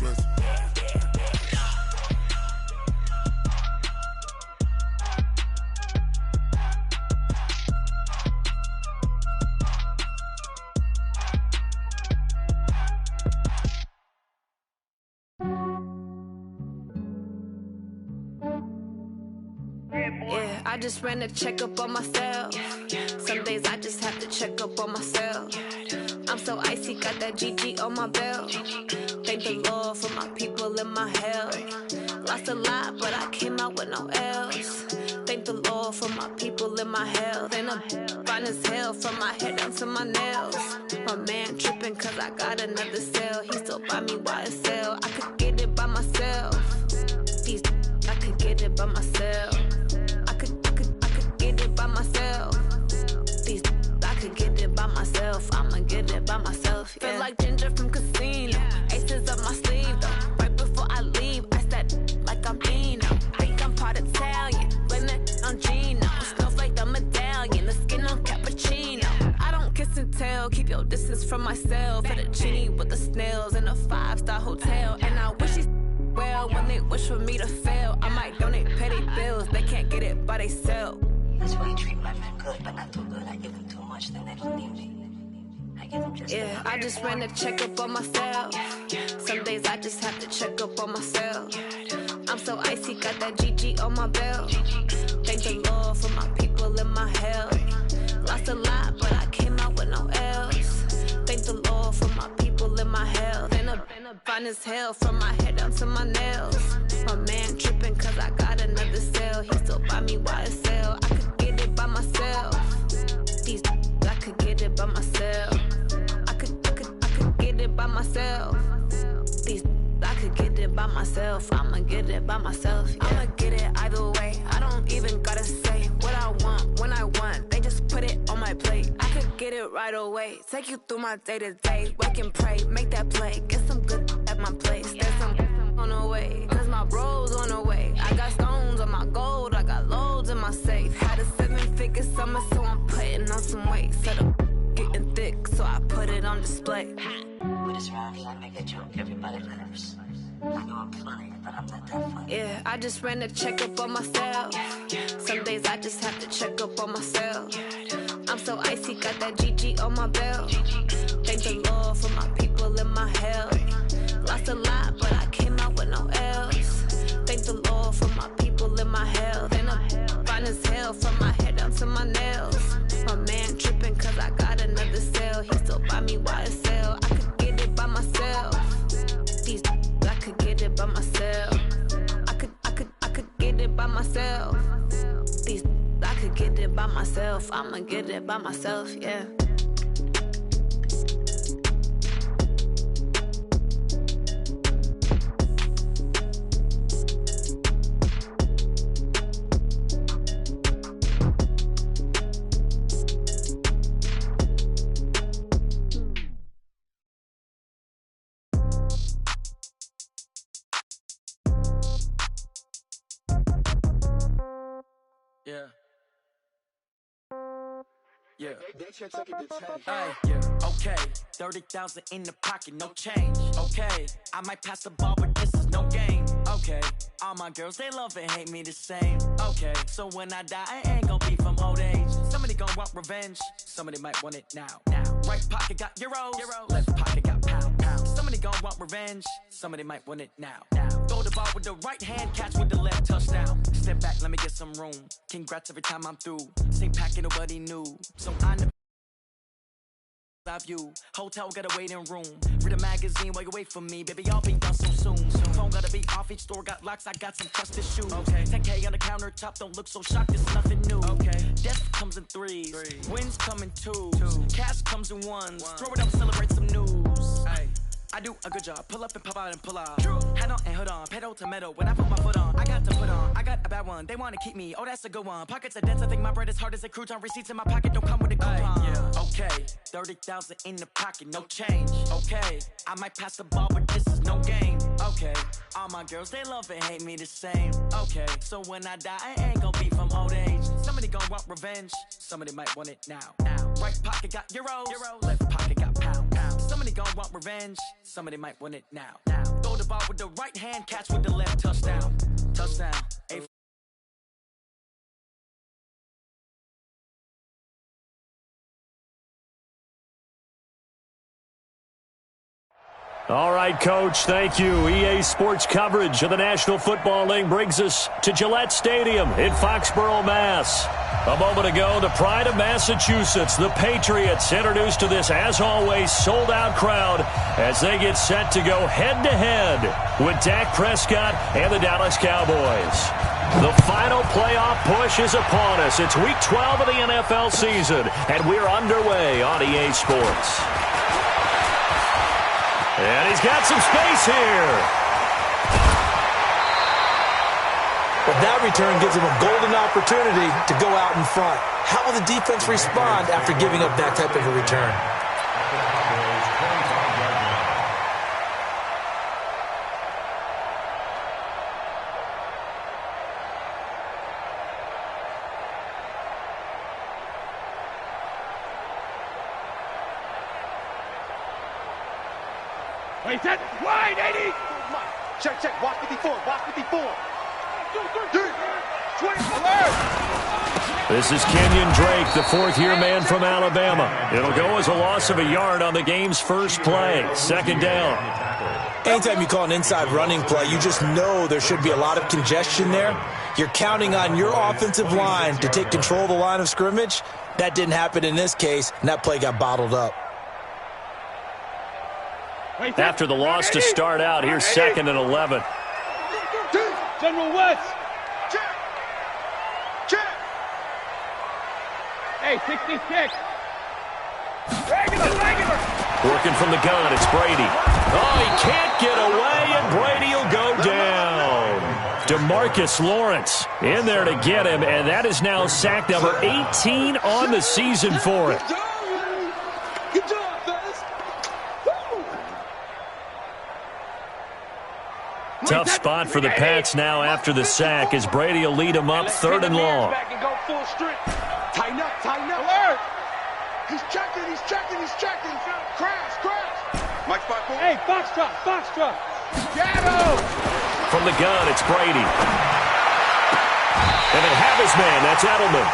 Smith. Yeah, I just ran a checkup on myself. Some days I just have to check up on myself. I'm so icy, got that GG on my belt. Thank the Lord for my people in my health. Lost a lot, but I came out with no L's. Thank the Lord for my people in my health. And I'm fine as hell from my head down to my nails. My man tripping cause I got another cell. He still buy me YSL. I could get it by myself. These I could get it by myself. I could get it by myself. These I could get it by myself. I'ma get it by myself. Yeah. Feel like Ginger from Casino. Aces up my sleeve though. Right before I leave, I said like I'm Dino. Think I'm part Italian. Blame it on Gino. Smells like the medallion. The skin on cappuccino. I don't kiss and tell. Keep your distance from myself. At a genie with the snails in a 5-star hotel. And I wish she's well when they wish for me to fail. I might donate petty bills. They can't get it by themselves. That's why you treat my men good, but not too good. I give them too much, then they don't need me. I give them just yeah, I just ran a checkup on myself. Some days I just have to check up on myself. I'm so icy, got that GG on my belt. Thank the Lord for my people in my health. Lost a lot, but I came out with no L's. Thank the Lord for my people in my health. And I'm fine as hell from my head down to my nails. My man tripping cause I got another cell. He still buy me YSL. I could get it by myself. These I could get it by myself. I could get it by myself. These I could get it by myself. I'ma get it by myself. Yeah. I'ma get it either way. I don't even gotta say what I want when I want. They just put it on my plate. I could get it right away. Take you through my day to day. Wake and pray, make that play. Get some good at my place. There's some on the way. Cause my bro's on the way. I got stones on my gold. I got loads in my safe. Had a 7-figure summer, so I'm putting on some weight. Set up getting thick, so I put it on display. With this round here, I make a joke, everybody laughs. I know I'm funny, but I'm not that funny. Yeah, I just ran a checkup on myself. Some days I just have to check up on myself. I'm so icy, got that GG on my belt. Thank the Lord for my people in my health. Lost a lot, but I came out with no L's. Thank the Lord for my people in my health. And I'm fine as hell from my head down to my nails. My man tripping cause I got another cell. He still buy me YSL. I could get it by myself. These I could get it by myself. I could get it by myself. These I could get it by myself. I'ma get it by myself, yeah. Yeah. Yeah. Yeah. Okay. 30,000 in the pocket, no change. Okay. I might pass the ball, but this is no game. Okay. All my girls, they love and hate me the same. Okay. So when I die, I ain't gonna be from old age. Somebody gonna want revenge. Somebody might want it now. Right pocket got euros. Left pocket got pounds. Somebody gonna want revenge. Somebody might want it now. Throw the ball with the right hand, catch with the left, touchdown. Step back, let me get some room. Congrats every time I'm through. Same packet, nobody knew. So I know I view. Hotel got a waiting room. Read a magazine while you wait for me. Baby, I'll be done so soon. Phone gotta be off, each store got locks. I got some trusted shoes. Okay. 10K on the countertop, don't look so shocked, it's nothing new. Okay. Death comes in threes. Wins come in twos. Cash comes in ones. Throw it up, celebrate some news. Ay. I do a good job, pull up and pop out and pull out. Head on and hood on, pedal to metal. When I put my foot on, I got to put on. I got a bad one, they wanna keep me, oh that's a good one. Pockets are dense, I think my bread is hard as a crouton. Receipts in my pocket don't come with a coupon. Yeah. Okay, 30,000 in the pocket, no change. Okay, I might pass the ball, but this is no game. Okay, all my girls, they love and hate me the same. Okay, so when I die, I ain't gonna be from old age. Somebody gonna want revenge, somebody might want it now. Right pocket got euros, left pocket got pounds. Somebody gonna want revenge, somebody might want it now. Throw the ball with the right hand, catch with the left, touchdown. Touchdown. All right, Coach, thank you. EA Sports coverage of the National Football League brings us to Gillette Stadium in Foxborough, Mass. A moment ago, the pride of Massachusetts, the Patriots, introduced to this, as always, sold-out crowd as they get set to go head-to-head with Dak Prescott and the Dallas Cowboys. The final playoff push is upon us. It's Week 12 of the NFL season, and we're underway on EA Sports. And he's got some space here. But that return gives him a golden opportunity to go out in front. How will the defense respond after giving up that type of a return? Wait, set, wide, 80! Check, check, walk 54, walk 54. 2, 3, 20, alert! This is Kenyon Drake, the fourth-year man from Alabama. It'll go as a loss of a yard on the game's first play. Second down. Anytime you call an inside running play, you just know there should be a lot of congestion there. You're counting on your offensive line to take control of the line of scrimmage. That didn't happen in this case, and that play got bottled up. After the loss to start out, here's 2nd and 11. General West. Check. Check. Hey, 66. Regular. Working from the gun, it's Brady. Oh, he can't get away, and Brady will go down. DeMarcus Lawrence in there to get him, and that is now sack number 18 on the season for it. Good job, fellas. Tough spot for the Pats now after the sack as Brady will lead him up 3rd and long. Tighten up, alert! He's checking. Crash. Mike spot for Hey, Foxtrot. Gatto! From the gun, it's Brady. And they have his man, that's Edelman.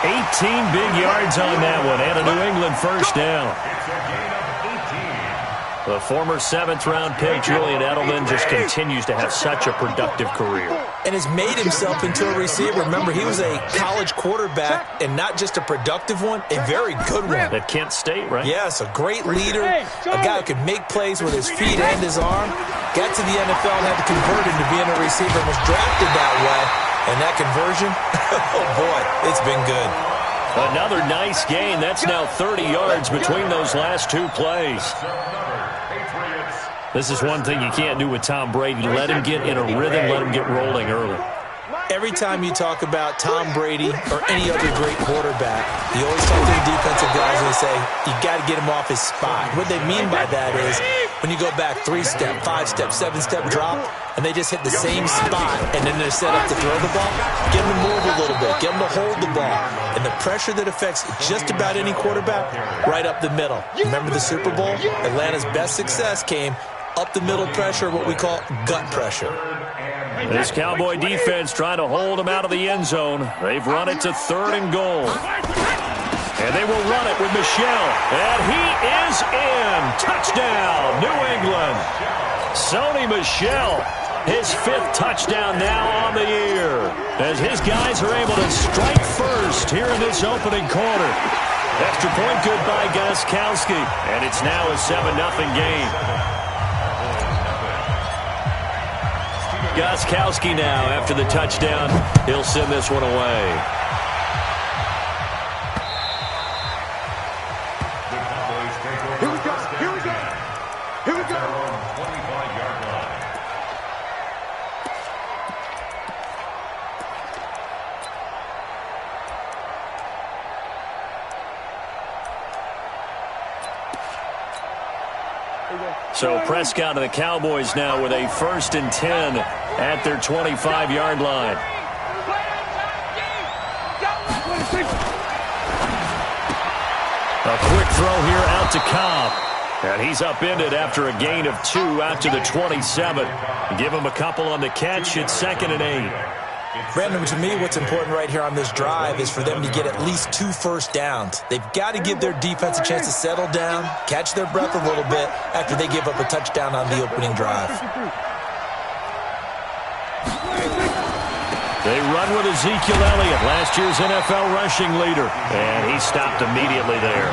18 big yards on that one, and a New England first down. The former 7th-round pick, Julian Edelman, just continues to have such a productive career. And has made himself into a receiver. Remember, he was a college quarterback, and not just a productive one, a very good one. At Kent State, right? Yes, a great leader, a guy who could make plays with his feet and his arm. Got to the NFL and had to convert into being a receiver and was drafted that way. And that conversion, oh boy, it's been good. Another nice gain. That's now 30 yards between those last two plays. This is one thing you can't do with Tom Brady. Let him get in a rhythm, let him get rolling early. Every time you talk about Tom Brady or any other great quarterback, you always talk to the defensive guys and they say, you got to get him off his spot. What they mean by that is when you go back 3-step, 5-step, 7-step drop, and they just hit the same spot, and then they're set up to throw the ball, get them to move a little bit, get them to hold the ball. And the pressure that affects just about any quarterback, right up the middle. Remember the Super Bowl? Atlanta's best success came up the middle pressure, what we call gut pressure. This Cowboy defense trying to hold him out of the end zone. They've run it to 3rd and goal. And they will run it with Michel. And he is in. Touchdown, New England. Sony Michel, his 5th touchdown now on the year, as his guys are able to strike first here in this opening quarter. Extra point good by Gostkowski. And it's now a 7-0 game. Gostkowski now, after the touchdown, he'll send this one away. Here we go. 25-yard line. So Prescott and the Cowboys now with a 1st and 10 at their 25-yard line. A quick throw here out to Cobb. And he's upended after a gain of 2 out to the 27. Give him a couple on the catch. It's 2nd and 8. Brandon, to me, what's important right here on this drive is for them to get at least 2 first downs. They've got to give their defense a chance to settle down, catch their breath a little bit after they give up a touchdown on the opening drive. They run with Ezekiel Elliott, last year's NFL rushing leader, and he stopped immediately there.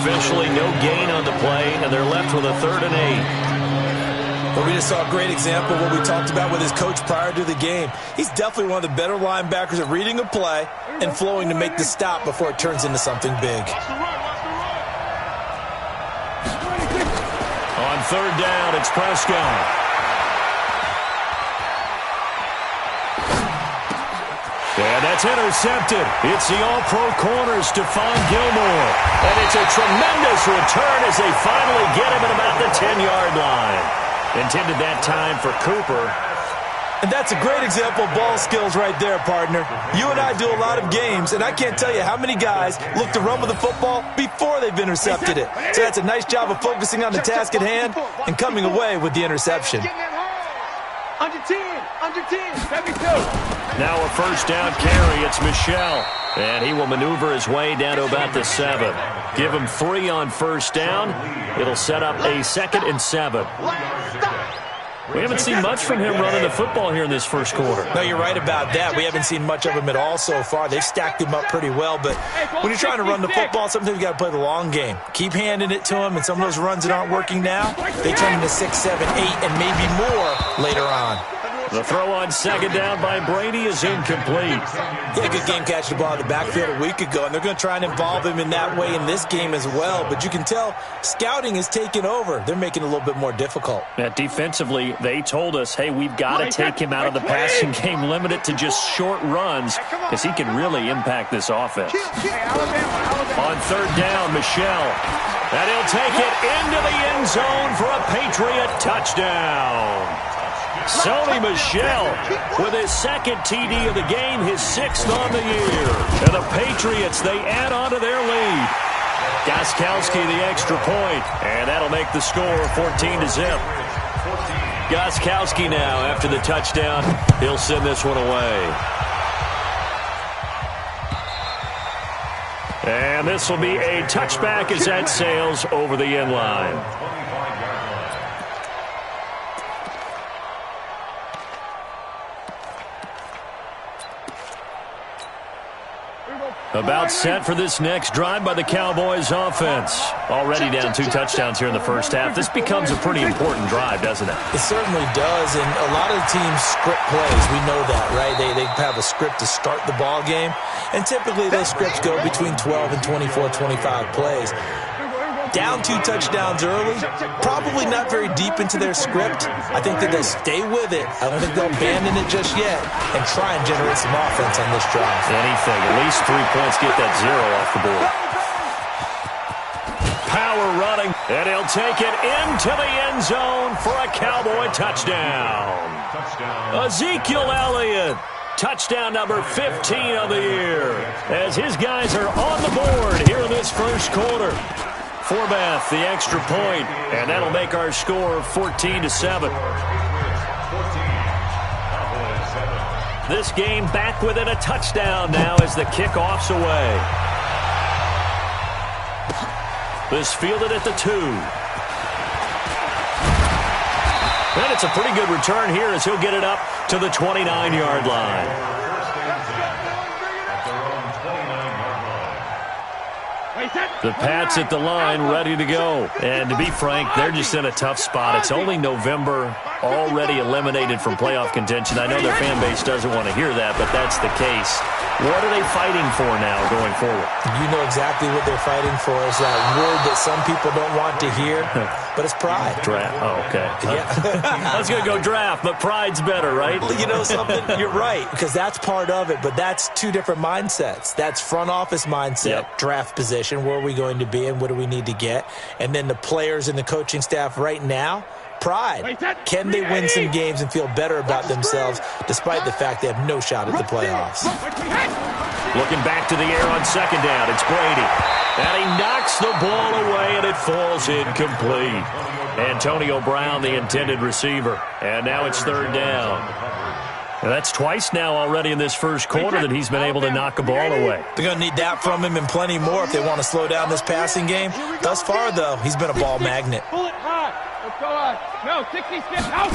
Officially no gain on the play, and they're left with a 3rd and 8. But we just saw a great example of what we talked about with his coach prior to the game. He's definitely one of the better linebackers at reading a play and flowing to make the stop before it turns into something big. On 3rd down, it's Prescott. And that's intercepted. It's the all-pro corner, Stephon Gilmore. And it's a tremendous return as they finally get him at about the 10-yard line. Intended that time for Cooper. And that's a great example of ball skills right there, partner. You and I do a lot of games, and I can't tell you how many guys look to run with the football before they've intercepted it. So that's a nice job of focusing on the task at hand and coming away with the interception. Under 10, under 10, 72. Now a first down carry. It's Michel. And he will maneuver his way down to about the 7. Give him 3 on first down. It'll set up a 2nd and 7. We haven't seen much from him running the football here in this first quarter. No, you're right about that. We haven't seen much of him at all so far. They've stacked him up pretty well, but when you're trying to run the football, sometimes you got to play the long game. Keep handing it to him, and some of those runs that aren't working now, they turn into 6, 7, 8, and maybe more later on. The throw on 2nd down by Brady is incomplete. He had a good game catching the ball in the backfield a week ago, and they're going to try and involve him in that way in this game as well. But you can tell scouting is taking over. They're making it a little bit more difficult. Yeah, defensively, they told us, hey, we've got to take him out of the passing game, limit it to just short runs, because he can really impact this offense. On 3rd down, Michel. And he'll take it into the end zone for a Patriot touchdown. Sony Michel with his 2nd TD of the game, his 6th on the year. And the Patriots, they add on to their lead. Gostkowski the extra point, and that'll make the score 14-0. Gostkowski now, after the touchdown, he'll send this one away. And this will be a touchback as that sails over the end line. About set for this next drive by the Cowboys offense. Already down 2 touchdowns here in the first half. This becomes a pretty important drive, doesn't it? It certainly does, and a lot of the teams script plays. We know that, right? They have a script to start the ball game, and typically those scripts go between 12 and 24, 25 plays. Down 2 touchdowns early, probably not very deep into their script. I think that they'll stay with it. I don't think they'll abandon it just yet and try and generate some offense on this drive. Anything. At least 3 points, get that 0 off the board. Power running, and he'll take it into the end zone for a Cowboy touchdown. Ezekiel Elliott. Touchdown number 15 of the year as his guys are on the board here in this first quarter. Forbath, the extra point, and that'll make our score 14-7. This game back within a touchdown now as the kickoff's away. This fielded at the 2. And it's a pretty good return here as he'll get it up to the 29-yard line. The Pats at the line, ready to go. And to be frank, they're just in a tough spot. It's only November, already eliminated from playoff contention. I know their fan base doesn't want to hear that, but that's the case. What are they fighting for now going forward? You know exactly what they're fighting for. Is that word that some people don't want to hear, but it's pride. Draft. Oh, okay. Yeah. I was going to go draft, but pride's better, right? Well, you know something? You're right, because that's part of it, but that's 2 different mindsets. That's front office mindset, draft position, where are we going to be and what do we need to get? And then the players and the coaching staff right now, pride. Can they win some games and feel better about themselves despite the fact they have no shot at the playoffs? Looking back to the air on second down. It's Brady. And he knocks the ball away, and it falls incomplete. Antonio Brown, the intended receiver. And now it's third down. And that's twice now already in this first quarter that he's been able to knock a ball away. They're going to need that from him and plenty more if they want to slow down this passing game. Thus far, though, he's been a ball magnet. Pull it high. Let's go high. No, 60 steps out.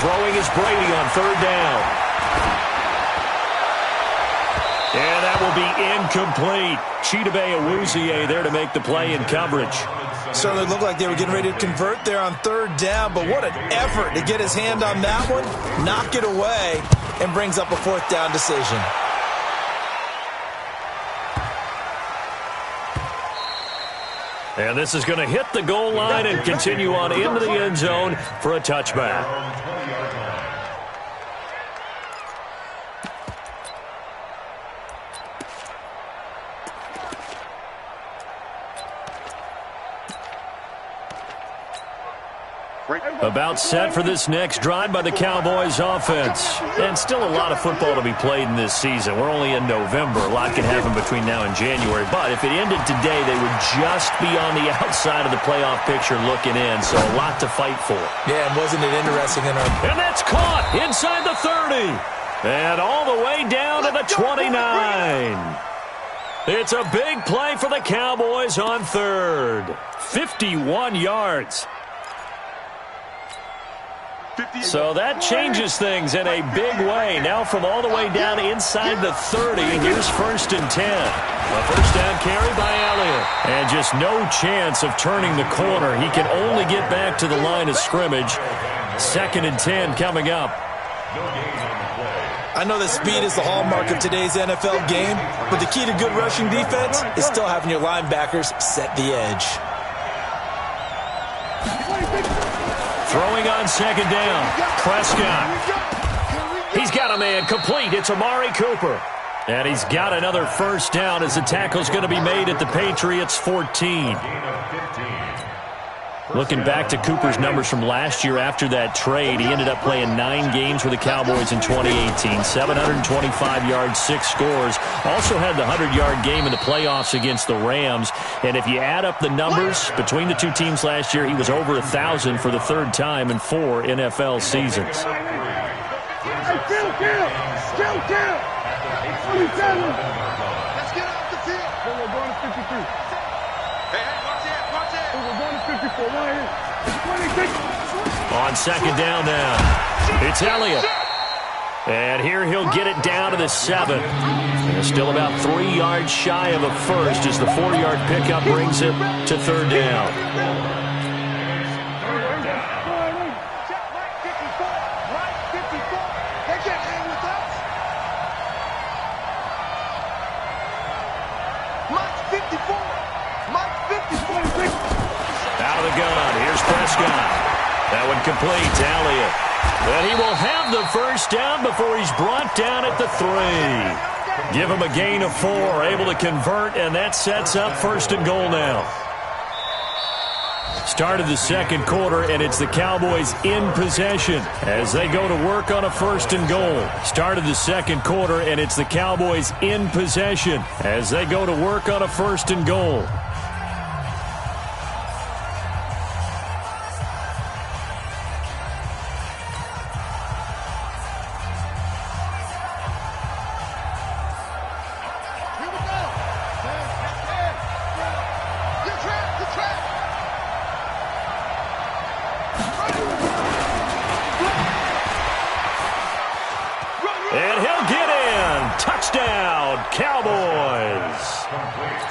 Throwing is Brady on third down. And that will be incomplete. Chidobe Awuzie there to make the play in coverage. Certainly looked like they were getting ready to convert there on third down, but what an effort to get his hand on that one, knock it away, and brings up a fourth down decision. And this is going to hit the goal line and continue on into the end zone for a touchback. About set for this next drive by the Cowboys offense. And still a lot of football to be played in this season. We're only in November. A lot can happen between now and January. But if it ended today, they would just be on the outside of the playoff picture looking in. So a lot to fight for. Yeah, and wasn't it interesting in our... And that's caught inside the 30. And all the way down to the 29. It's a big play for the Cowboys on third. 51 yards. So that changes things in a big way. Now from all the way down inside the 30, here's first and 10. A first down carry by Elliott. And just no chance of turning the corner. He can only get back to the line of scrimmage. Second and 10 coming up. I know that speed is the hallmark of today's NFL game, but the key to good rushing defense is still having your linebackers set the edge. Throwing on second down, Prescott. He's got a man complete. It's Amari Cooper. And he's got another first down as the tackle's going to be made at the Patriots' 14. Looking back to Cooper's numbers from last year after that trade, he ended up playing 9 games for the Cowboys in 2018. 725 yards, 6 scores. Also had the 100-yard game in the playoffs against the Rams. And if you add up the numbers between the two teams last year, he was over 1,000 for the third time in 4 NFL seasons. Hey, kill! 27! Let's get off the field. We're going to 53. Hey, watch it. We're going to 54. On second down now, it's Elliott. And here he'll get it down to the 7. And still about 3 yards shy of a first as the 4-yard pickup brings it to third down. Out of the gun, here's Prescott. That one complete to Elliott. And he will have the first down before he's brought down at the 3. Give him a gain of 4, able to convert, and that sets up first and goal now. Start of the second quarter, and it's the Cowboys in possession as they go to work on a first and goal. Start of the second quarter, and it's the Cowboys in possession as they go to work on a first and goal. And he'll get in. Touchdown, Cowboys.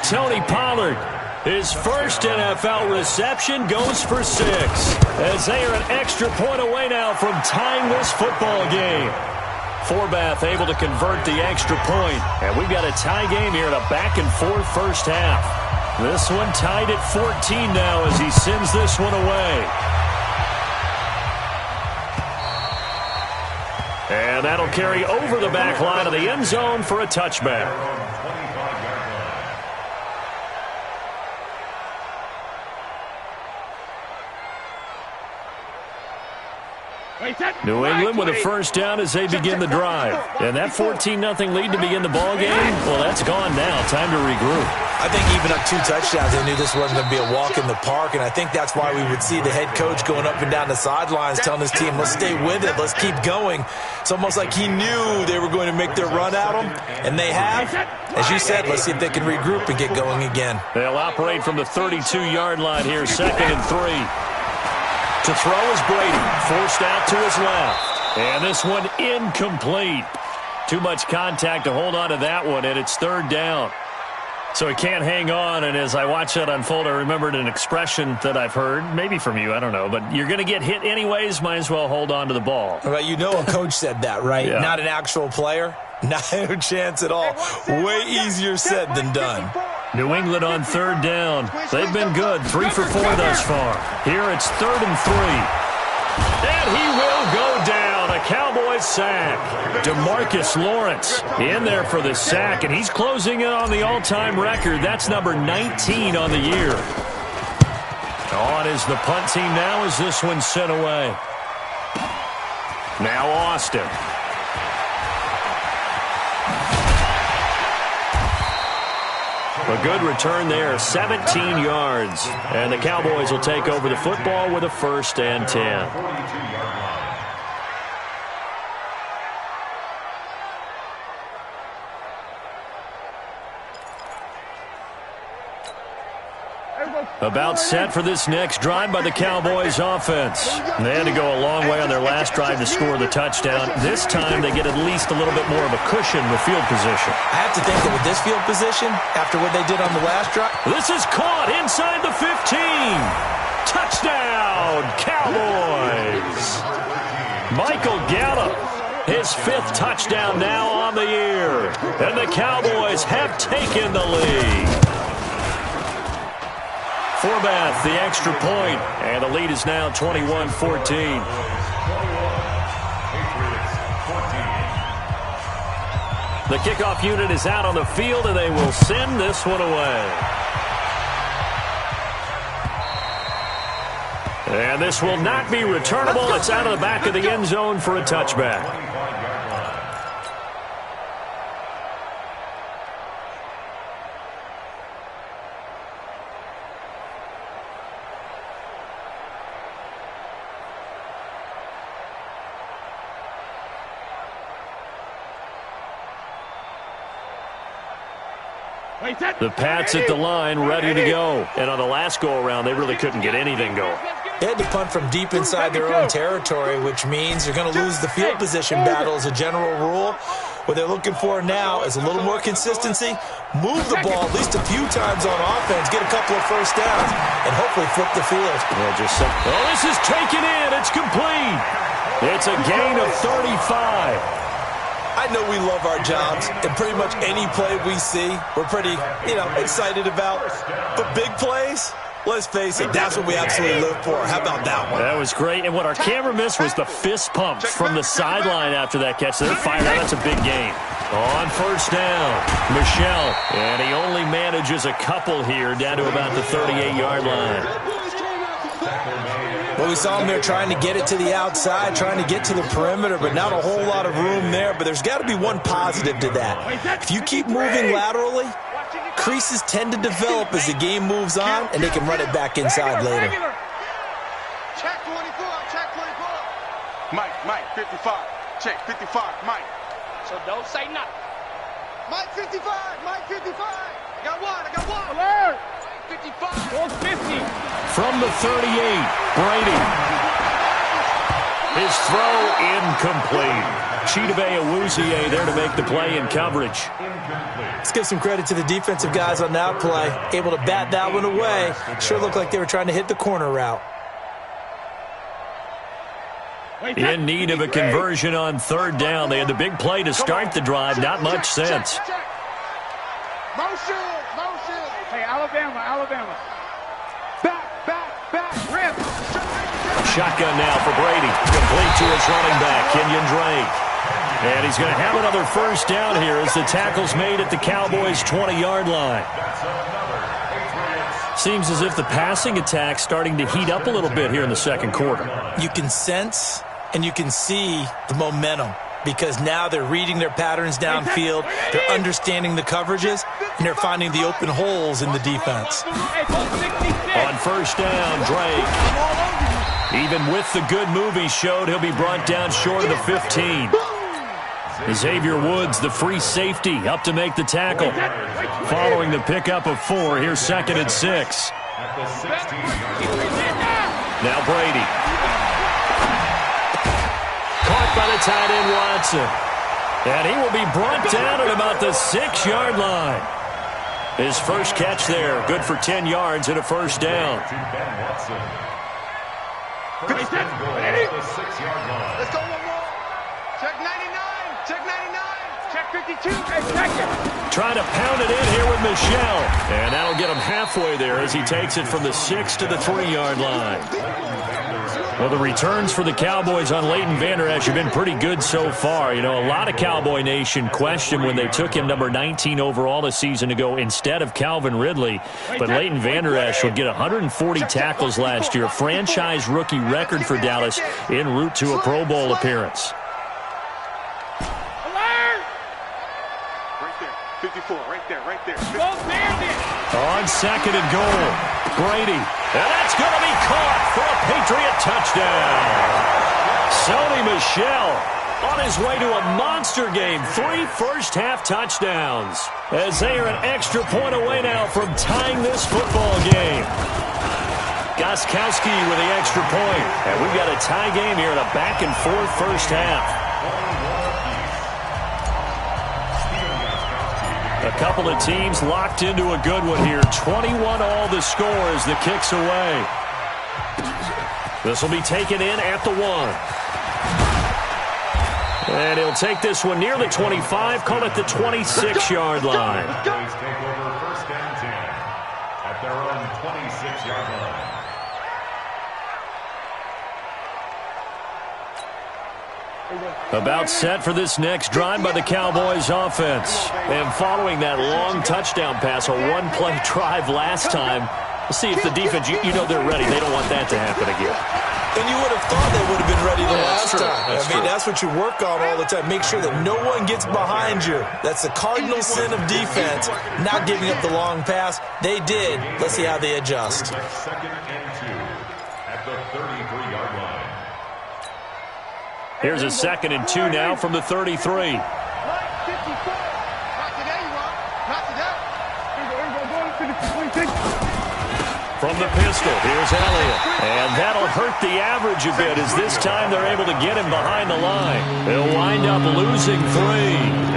Tony Pollard, his first NFL reception, goes for 6. As they are an extra point away now from tying this football game. Forbath able to convert the extra point. And we've got a tie game here in a back-and-forth first half. This one tied at 14 now as he sends this one away. And that'll carry over the back line of the end zone for a touchback. New England with a first down as they begin the drive. And that 14-0 lead to begin the ball game, well, that's gone now. Time to regroup. I think even up 2 touchdowns, they knew this wasn't going to be a walk in the park, and I think that's why we would see the head coach going up and down the sidelines telling his team, let's stay with it, let's keep going. It's almost like he knew they were going to make their run at him, and they have. As you said, let's see if they can regroup and get going again. They'll operate from the 32-yard line here, 2nd and 3. To throw is Brady, forced out to his left. And this one incomplete. Too much contact to hold on to that one, and it's 3rd down. So he can't hang on, and as I watch that unfold, I remembered an expression that I've heard, maybe from you, I don't know, but you're going to get hit anyways, might as well hold on to the ball. Well, you know a coach said that, right? Yeah. Not an actual player? No chance at all. Way easier said than done. New England on 3rd down. They've been good, 3 for 4 thus far. Here it's 3rd and 3. And he will go down. A Cowboys sack. DeMarcus Lawrence in there for the sack, and he's closing in on the all-time record. That's number 19 on the year. On is the punt team now as this one's sent away. Now Austin. A good return there, 17 yards. And the Cowboys will take over the football with a 1st and 10. About set for this next drive by the Cowboys offense. They had to go a long way on their last drive to score the touchdown. This time they get at least a little bit more of a cushion with field position. I have to think that with this field position, after what they did on the last drive. This is caught inside the 15. Touchdown, Cowboys. Michael Gallup, his 5th touchdown now on the year. And the Cowboys have taken the lead. Forbath, the extra point, and the lead is now 21-14. The kickoff unit is out on the field, and they will send this one away. And this will not be returnable. It's out of the back of the end zone for a touchback. The Pats at the line, ready to go. And on the last go-around, they really couldn't get anything going. They had to punt from deep inside their own territory, which means you're going to lose the field position battle as a general rule. What they're looking for now is a little more consistency, move the ball at least a few times on offense, get a couple of first downs, and hopefully flip the field. Oh, this is taken in. It's complete. It's a gain of 35. I know we love our jobs, and pretty much any play we see, we're pretty, excited about. But big plays, let's face it, that's what we absolutely live for. How about that one? That was great, and what our camera missed was the fist pumps from the sideline after that catch. They're fired out. That's a big gain. On 1st down, Michel, and he only manages a couple here down to about the 38-yard line. Well, we saw him there trying to get it to the outside, trying to get to the perimeter, but not a whole lot of room there. But there's got to be one positive to that. If you keep moving laterally, creases tend to develop as the game moves on, and they can run it back inside later. Check 24, check 24. Mike, 55. Check 55, Mike. So don't say nothing. Mike 55, Mike 55. I got one. Alert. 55. 50. From the 38, Brady. His throw incomplete. Chidobe Awuzie there to make the play in coverage. Let's give some credit to the defensive guys on that play. Able to bat that one away. Sure looked like they were trying to hit the corner route. In need of a conversion on 3rd down. They had the big play to start the drive. Not much sense. Motion. Hey, Alabama. Back, rip. Shotgun now for Brady. Complete to his running back, Kenyon Drake. And he's going to have another first down here as the tackle's made at the Cowboys' 20-yard line. Seems as if the passing attack's starting to heat up a little bit here in the 2nd quarter. You can sense and you can see the momentum because now they're reading their patterns downfield, they're understanding the coverages, and they're finding the open holes in the defense. On first down, Drake. Even with the good move he showed, he'll be brought down short of the 15. Xavier Woods, the free safety, up to make the tackle. Following the pickup of 4, here's 2nd and 6. Now Brady. Caught by the tight end Watson. And he will be brought down at about the 6-yard line. His first catch there, good for 10 yards and a first down. Let's go one more. Check 99. Check 99. Check 52. Check it. Trying to pound it in here with Michel. And that'll get him halfway there as he takes it from the 6 to the 3-yard line. Well, the returns for the Cowboys on Leighton Vander Esch have been pretty good so far. You know, a lot of Cowboy Nation questioned when they took him number 19 overall a season ago instead of Calvin Ridley. But Leighton Vander Esch would get 140 tackles last year, franchise rookie record for Dallas en route to a Pro Bowl appearance. Right there. 54. Right there. Right there. On 2nd and goal, Brady. And that's going to be caught for a Patriot touchdown. Sony Michel on his way to a monster game. 3 first-half touchdowns. As they are an extra point away now from tying this football game. Gostkowski with the extra point. And we've got a tie game here in a back-and-forth first half. A couple of teams locked into a good one here. 21-all the score as the kick's away. This will be taken in at the 1. And he'll take this one near the 25, call it the 26-yard line. Take over first and 10 at their own 26-yard line. About set for this next drive by the Cowboys offense. And following that long touchdown pass, a one-play drive last time, we'll see if the defense, you know they're ready. They don't want that to happen again. And you would have thought they would have been ready the last time. That's what you work on all the time. Make sure that no one gets behind you. That's the cardinal sin of defense, not giving up the long pass. They did. Let's see how they adjust. 2nd and 2 at the 33-yard line. Here's a 2nd and 2 now from the 33. From the pistol, here's Elliott. And that'll hurt the average a bit as this time they're able to get him behind the line. They'll wind up losing 3.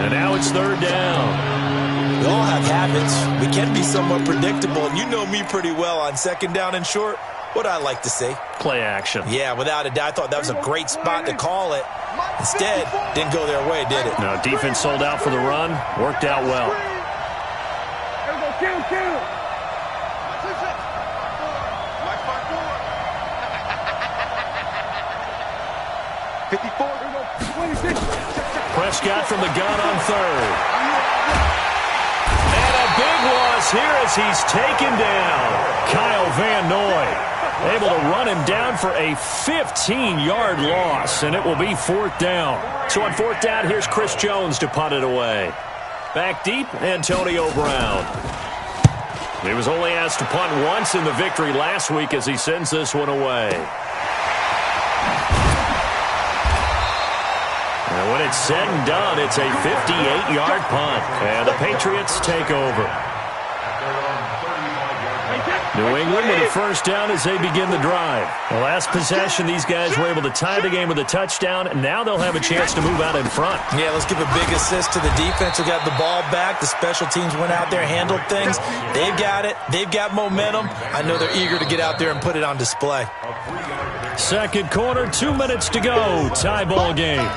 And now it's 3rd down. We all have habits. We can be somewhat predictable. And you know me pretty well on 2nd down and short. What I like to say? Play action. Yeah, without a doubt. I thought that was a great spot to call it. Instead, didn't go their way, did it? No, defense sold out for the run. Worked out well. Prescott from the gun on 3rd. And a big loss here as he's taken down. Kyle Van Noy able to run him down for a 15-yard loss, and it will be 4th down. So on 4th down, here's Chris Jones to punt it away. Back deep, Antonio Brown. He was only asked to punt once in the victory last week as he sends this one away. And when it's said and done, it's a 58-yard punt. And the Patriots take over. New England with a first down as they begin the drive. The last possession, these guys were able to tie the game with a touchdown, and now they'll have a chance to move out in front. Yeah, let's give a big assist to the defense who got the ball back. The special teams went out there, handled things. They've got it. They've got momentum. I know they're eager to get out there and put it on display. 2nd quarter, 2 minutes to go. Tie ball game.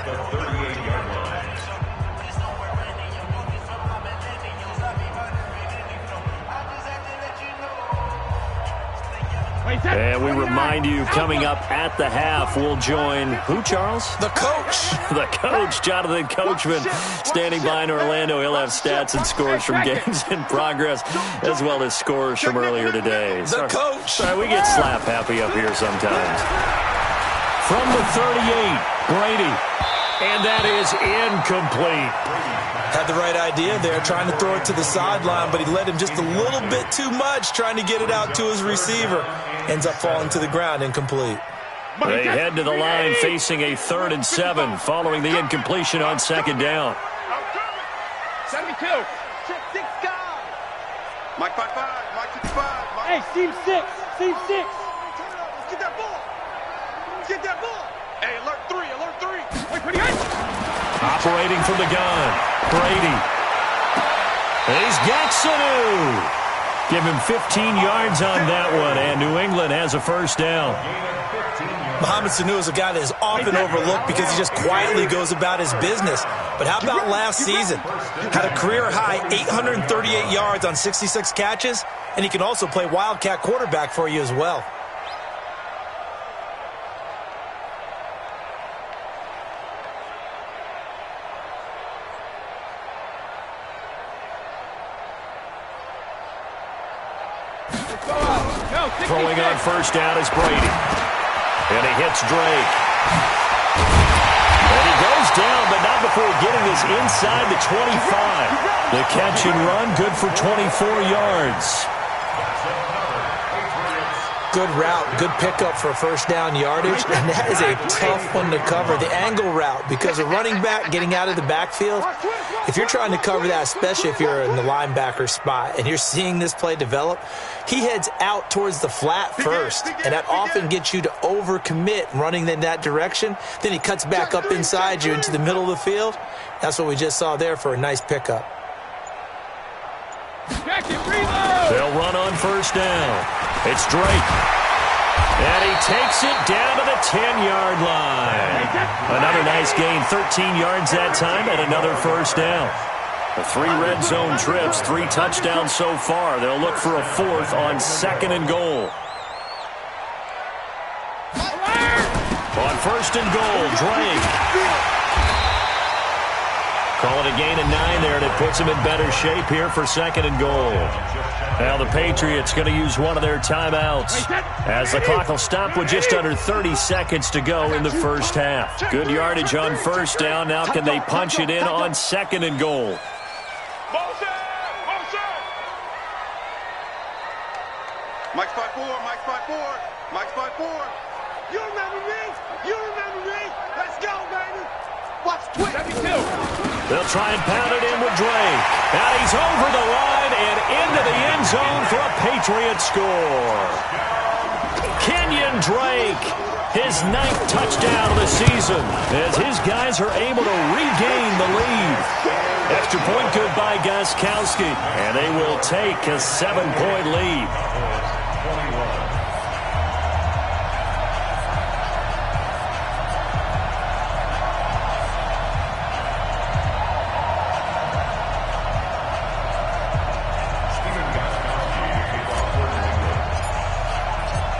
And we remind you, coming up at the half, we'll join who, Charles? The coach. The coach, Jonathan Coachman, standing by in Orlando. He'll have stats and scores from games in progress, as well as scores from earlier today. The coach. Sorry, we get slap happy up here sometimes. From the 38, Brady. And that is incomplete. Had the right idea there, trying to throw it to the sideline, but he led him just a little bit too much, trying to get it out to his receiver. Ends up falling to the ground, incomplete. They head to the line facing a 3rd and 7 following the incompletion on 2nd down. 72. Check 6 guys. Mike 5-5. Mike 55. Hey, seam 6. Seam 6. Let's get that ball. Let's get that ball. Hey, alert 3. Alert 3. Wait, pretty good. Operating from the gun, Brady. He's got Sanu. Give him 15 yards on that one, and New England has a 1st down. Mohamed Sanu is a guy that is often overlooked because he just quietly goes about his business. But how about last season? Had a career-high 838 yards on 66 catches, and he can also play Wildcat quarterback for you as well. Throwing on 1st down is Brady. And he hits Drake. And he goes down, but not before getting this inside the 25. The catch and run, good for 24 yards. Good route, good pickup for 1st down yardage, and that is a tough one to cover, the angle route, because a running back getting out of the backfield, if you're trying to cover that, especially if you're in the linebacker spot, and you're seeing this play develop, he heads out towards the flat first, and that often gets you to overcommit running in that direction. Then he cuts back up inside you into the middle of the field. That's what we just saw there for a nice pickup. They'll run on 1st down. It's Drake. And he takes it down to the 10-yard line. Another nice gain, 13 yards that time, and another 1st down. The 3 red zone trips, 3 touchdowns so far. They'll look for a 4th on 2nd and goal. On 1st and goal, Drake. Call it a gain of 9 there, and it puts him in better shape here for 2nd and goal. Now the Patriots going to use one of their timeouts as the clock will stop with just under 30 seconds to go in the 1st half. Good yardage on 1st down. Now can they punch it in on 2nd and goal? Mike's 5-4. Mike's 5-4. Mike's 5-4. You remember me? You remember me? Let's go, baby. Watch Twitch. 72. They'll try and pound it in with Drake. And he's over the line and into the end zone for a Patriot score. Kenyon Drake, his 9th touchdown of the season, as his guys are able to regain the lead. Extra point good by Gostkowski, and they will take a 7-point lead.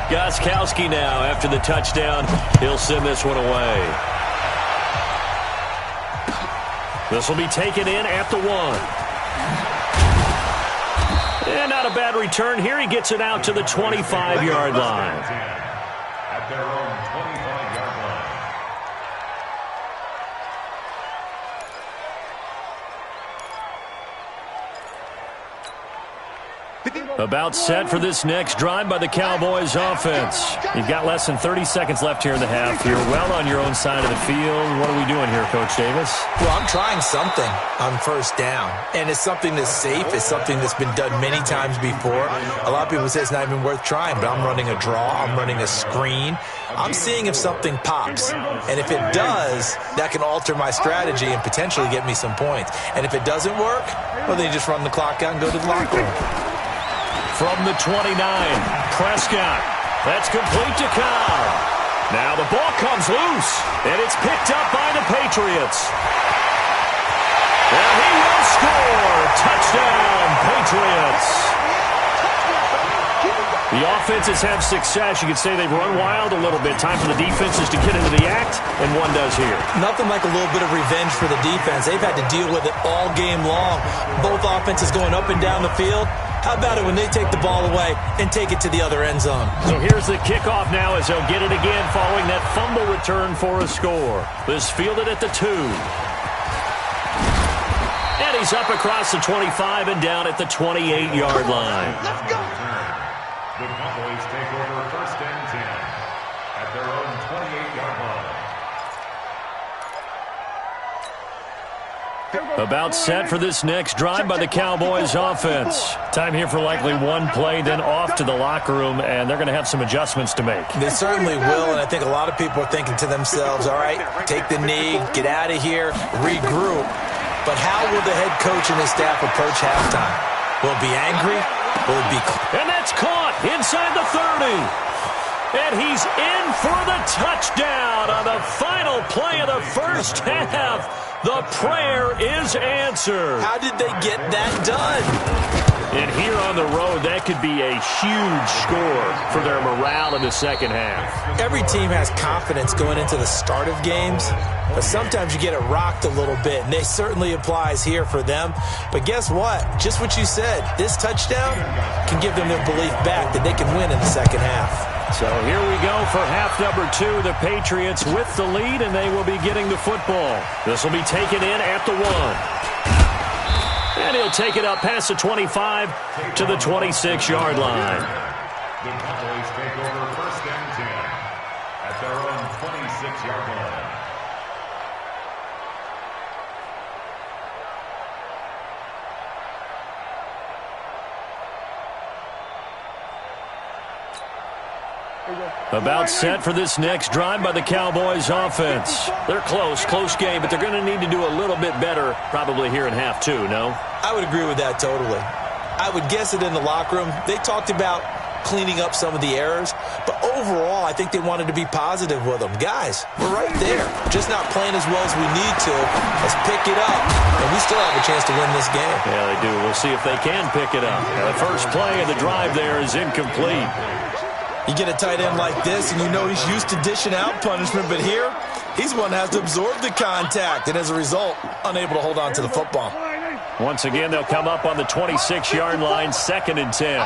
Gostkowski now, after the touchdown, he'll send this one away. This will be taken in at the 1. And not a bad return here. He gets it out to the 25-yard line. At their own 25-yard line. About set for this next drive by the Cowboys offense. You've got less than 30 seconds left here in the half. You're well on your own side of the field. What are we doing here, Coach Davis? Well, I'm trying something on 1st down, and it's something that's safe. It's something that's been done many times before. A lot of people say it's not even worth trying, but I'm running a draw. I'm running a screen. I'm seeing if something pops, and if it does, that can alter my strategy and potentially get me some points. And if it doesn't work, well, then you just run the clock out and go to the locker room. From the 29, Prescott. That's complete to Cobb. Now the ball comes loose, and it's picked up by the Patriots. And he will score. Touchdown, Patriots. The offenses have success. You could say they've run wild a little bit. Time for the defenses to get into the act, and one does here. Nothing like a little bit of revenge for the defense. They've had to deal with it all game long. Both offenses going up and down the field. How about it when they take the ball away and take it to the other end zone? So here's the kickoff now as they'll get it again following that fumble return for a score. This fielded at the 2. And he's up across the 25 and down at the 28-yard line. Let's go. The Cowboys take over 1st and 10 at their own 28-yard line. About set for this next drive by the Cowboys offense. Time here for likely one play, then off to the locker room, and they're going to have some adjustments to make. They certainly will, and I think a lot of people are thinking to themselves, all right, take the knee, get out of here, regroup. But how will the head coach and his staff approach halftime? Will it be angry? Will it be... And that's caught inside the 30. And he's in for the touchdown on the final play of the first half. The prayer is answered. How did they get that done? And here on the road, that could be a huge score for their morale in the second half. Every team has confidence going into the start of games, but sometimes you get it rocked a little bit, and it certainly applies here for them. But guess what? Just what you said, this touchdown can give them their belief back that they can win in the second half. So here we go for half number 2. The Patriots with the lead, and they will be getting the football. This will be taken in at the 1. And he'll take it up past the 25 to the 26-yard line. The Cowboys take over 1st and 10 at their own 26-yard line. About set for this next drive by the Cowboys offense. They're close game, but they're going to need to do a little bit better probably here in half 2, no? I would agree with that totally. I would guess it in the locker room. They talked about cleaning up some of the errors, but overall, I think they wanted to be positive with them. Guys, we're right there. Just not playing as well as we need to. Let's pick it up, and we still have a chance to win this game. Yeah, they do. We'll see if they can pick it up. The first play of the drive there is incomplete. You get a tight end like this, and you know he's used to dishing out punishment, but here, he's one that has to absorb the contact, and as a result, unable to hold on to the football. Once again, they'll come up on the 26-yard line, 2nd and 10.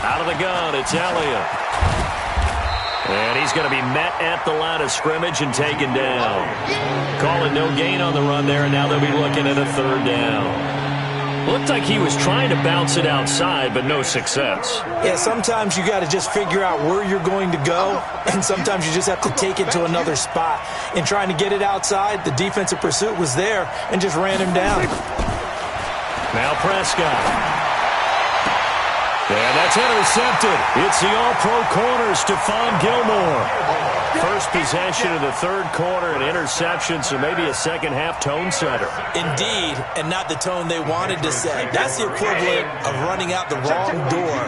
Out of the gun, it's Elliott. And he's going to be met at the line of scrimmage and taken down. Calling no gain on the run there, and now they'll be looking at a 3rd down. Looked like he was trying to bounce it outside, but no success. Yeah, sometimes you got to just figure out where you're going to go, and sometimes you just have to take it to another spot. In trying to get it outside, the defensive pursuit was there and just ran him down. Now Prescott. And that's intercepted. It's the all-pro corner, Stephon Gilmore. First possession of the 3rd quarter, an interception, so maybe a second-half tone setter. Indeed, and not the tone they wanted to set. That's the equivalent of running out the wrong door